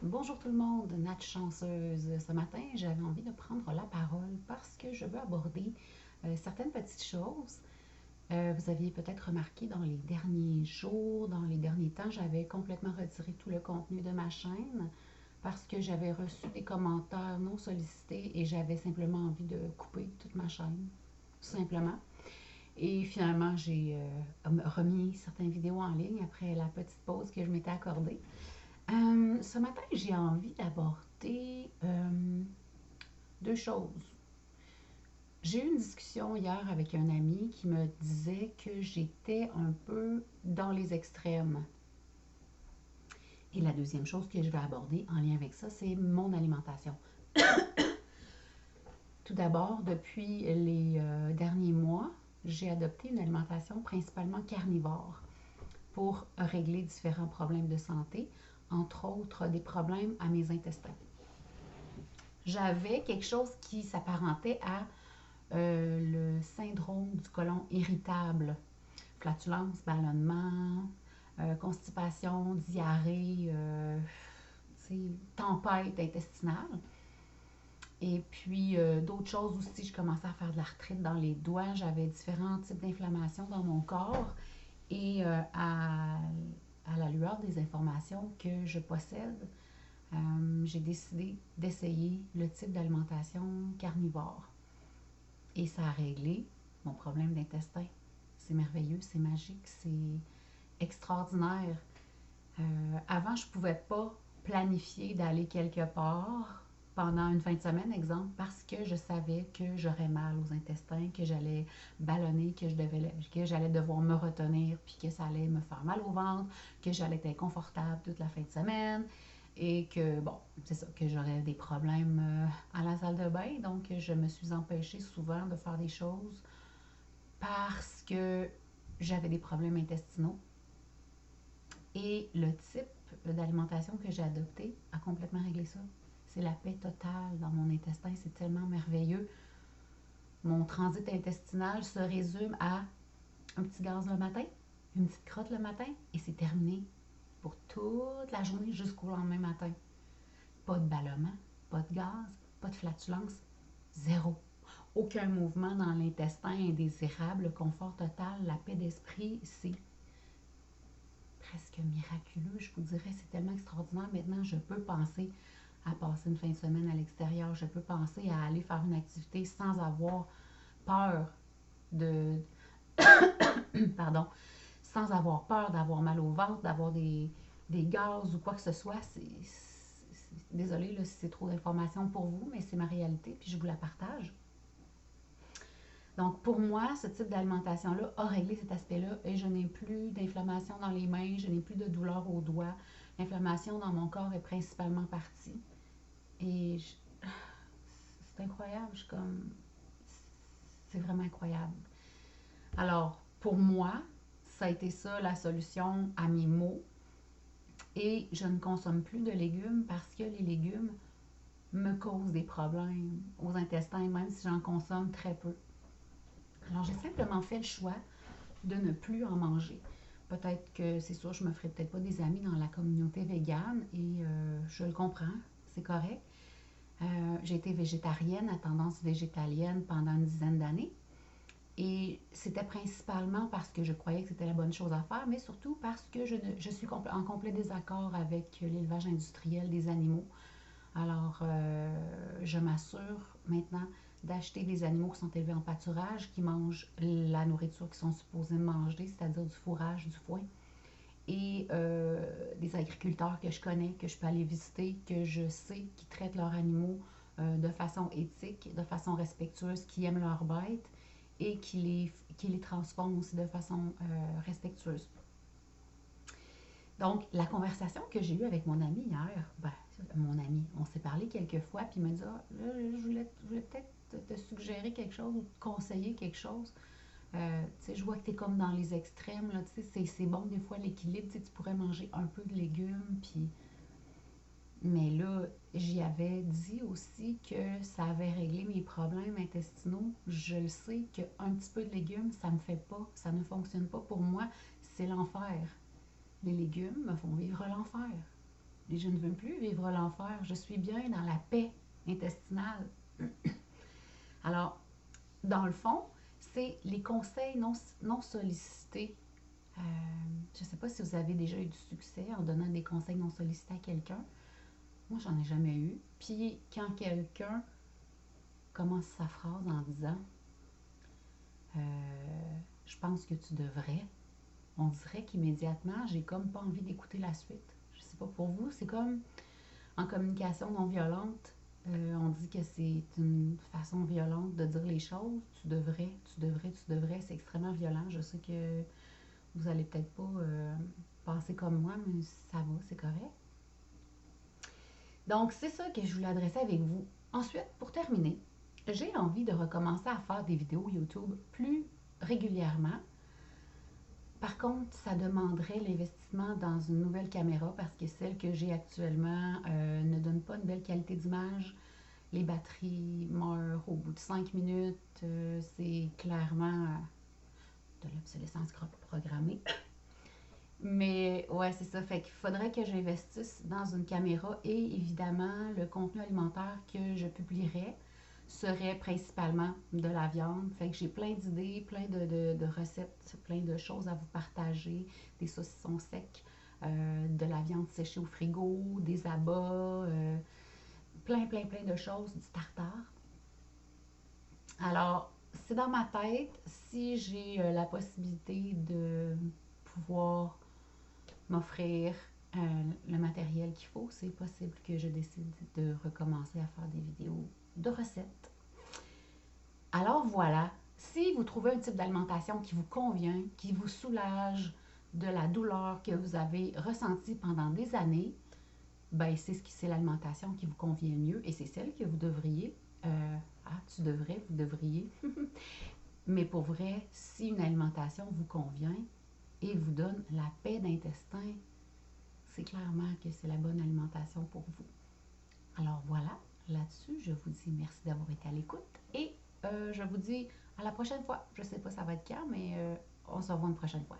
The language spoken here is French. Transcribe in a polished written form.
Bonjour tout le monde, Nat chanceuse. Ce matin, j'avais envie de prendre la parole parce que je veux aborder certaines petites choses. Vous aviez peut-être remarqué dans les derniers jours, dans les derniers temps, j'avais complètement retiré tout le contenu de ma chaîne parce que j'avais reçu des commentaires non sollicités et j'avais simplement envie de couper toute ma chaîne, tout simplement. Et finalement, j'ai remis certaines vidéos en ligne après la petite pause que je m'étais accordée. Ce matin, j'ai envie d'aborder deux choses. J'ai eu une discussion hier avec un ami qui me disait que j'étais un peu dans les extrêmes. Et la deuxième chose que je vais aborder en lien avec ça, c'est mon alimentation. Tout d'abord, depuis les derniers mois, j'ai adopté une alimentation principalement carnivore pour régler différents problèmes de santé, entre autres des problèmes à mes intestins. J'avais quelque chose qui s'apparentait à le syndrome du côlon irritable, flatulence, ballonnement, constipation, diarrhée, tempête intestinale. Et puis d'autres choses aussi, je commençais à faire de l'arthrite dans les doigts, j'avais différents types d'inflammations dans mon corps. Et à la lueur des informations que je possède, j'ai décidé d'essayer le type d'alimentation carnivore. Et ça a réglé mon problème d'intestin. C'est merveilleux, c'est magique, c'est extraordinaire. Avant, je ne pouvais pas planifier d'aller quelque part pendant une fin de semaine, exemple, parce que je savais que j'aurais mal aux intestins, que j'allais ballonner, que j'allais devoir me retenir, puis que ça allait me faire mal au ventre, que j'allais être inconfortable toute la fin de semaine, et que, bon, c'est ça, que j'aurais des problèmes à la salle de bain. Donc, je me suis empêchée souvent de faire des choses parce que j'avais des problèmes intestinaux. Et le type d'alimentation que j'ai adopté a complètement réglé ça. C'est la paix totale dans mon intestin. C'est tellement merveilleux. Mon transit intestinal se résume à un petit gaz le matin, une petite crotte le matin, et c'est terminé pour toute la journée jusqu'au lendemain matin. Pas de ballonnement, pas de gaz, pas de flatulence, zéro. Aucun mouvement dans l'intestin indésirable, le confort total, la paix d'esprit, c'est presque miraculeux, je vous dirais, c'est tellement extraordinaire. Maintenant, je peux penser à passer une fin de semaine à l'extérieur, je peux penser à aller faire une activité sans avoir peur de, pardon, sans avoir peur d'avoir mal au ventre, d'avoir des gaz ou quoi que ce soit. Désolée là, si c'est trop d'informations pour vous, mais c'est ma réalité, puis je vous la partage. Donc, pour moi, ce type d'alimentation-là a réglé cet aspect-là et je n'ai plus d'inflammation dans les mains, je n'ai plus de douleur aux doigts. L'inflammation dans mon corps est principalement partie. Et c'est incroyable, je suis comme. C'est vraiment incroyable. Alors, pour moi, ça a été ça la solution à mes maux. Et je ne consomme plus de légumes parce que les légumes me causent des problèmes aux intestins, même si j'en consomme très peu. Alors, j'ai simplement fait le choix de ne plus en manger. Peut-être que c'est sûr, je me ferai peut-être pas des amis dans la communauté végane et je le comprends, c'est correct. J'ai été végétarienne à tendance végétalienne pendant une dizaine d'années et c'était principalement parce que je croyais que c'était la bonne chose à faire, mais surtout parce que je suis en complet désaccord avec l'élevage industriel des animaux. Alors, je m'assure maintenant d'acheter des animaux qui sont élevés en pâturage, qui mangent la nourriture qu'ils sont supposés manger, c'est-à-dire du fourrage, du foin, et des agriculteurs que je connais, que je peux aller visiter, que je sais qui traitent leurs animaux de façon éthique, de façon respectueuse, qui aiment leurs bêtes et qui les transforment aussi de façon respectueuse. Donc, la conversation que j'ai eue avec mon ami hier, ben, mon ami, on s'est parlé quelques fois, puis il m'a dit ah, là, je voulais peut-être te suggérer quelque chose ou te conseiller quelque chose. Tu sais, je vois que tu es comme dans les extrêmes, là, tu sais, c'est bon des fois l'équilibre, tu sais, tu pourrais manger un peu de légumes, puis. Mais là, j'y avais dit aussi que ça avait réglé mes problèmes intestinaux. Je le sais qu'un petit peu de légumes, ça me fait pas, ça ne fonctionne pas pour moi, c'est l'enfer. Les légumes me font vivre l'enfer. et je ne veux plus vivre l'enfer. Je suis bien dans la paix intestinale. Alors, dans le fond, c'est les conseils non sollicités. Euh, je ne sais pas si vous avez déjà eu du succès en donnant des conseils non sollicités à quelqu'un. Moi, j'en ai jamais eu. Puis, quand quelqu'un commence sa phrase en disant je pense que tu devrais, on dirait qu'immédiatement, j'ai comme pas envie d'écouter la suite. Je sais pas pour vous, c'est comme en communication non violente, on dit que c'est une façon violente de dire les choses. Tu devrais, tu devrais, tu devrais. C'est extrêmement violent. Je sais que vous allez peut-être pas penser comme moi, mais ça va, c'est correct. Donc, c'est ça que je voulais adresser avec vous. Ensuite, pour terminer, j'ai envie de recommencer à faire des vidéos YouTube plus régulièrement. Par contre, ça demanderait l'investissement dans une nouvelle caméra parce que celle que j'ai actuellement ne donne pas une belle qualité d'image. Les batteries meurent au bout de 5 minutes. C'est clairement de l'obsolescence programmée. Mais ouais, c'est ça. Fait qu'il faudrait que j'investisse dans une caméra et évidemment, le contenu alimentaire que je publierais serait principalement de la viande. Fait que j'ai plein d'idées, plein de recettes, plein de choses à vous partager. Des saucissons secs, de la viande séchée au frigo, des abats, plein de choses, du tartare. Alors, c'est dans ma tête. Si j'ai la possibilité de pouvoir m'offrir le matériel qu'il faut, c'est possible que je décide de recommencer à faire des vidéos de recettes. Alors voilà, si vous trouvez un type d'alimentation qui vous convient, qui vous soulage de la douleur que vous avez ressentie pendant des années, ben c'est l'alimentation qui vous convient le mieux et c'est celle que vous devriez. Tu devrais, vous devriez. Mais pour vrai, si une alimentation vous convient et vous donne la paix d'intestin, c'est clairement que c'est la bonne alimentation pour vous. Alors voilà, là-dessus, je vous dis merci d'avoir été à l'écoute et je vous dis à la prochaine fois. Je ne sais pas ça va être quand, mais on se revoit une prochaine fois.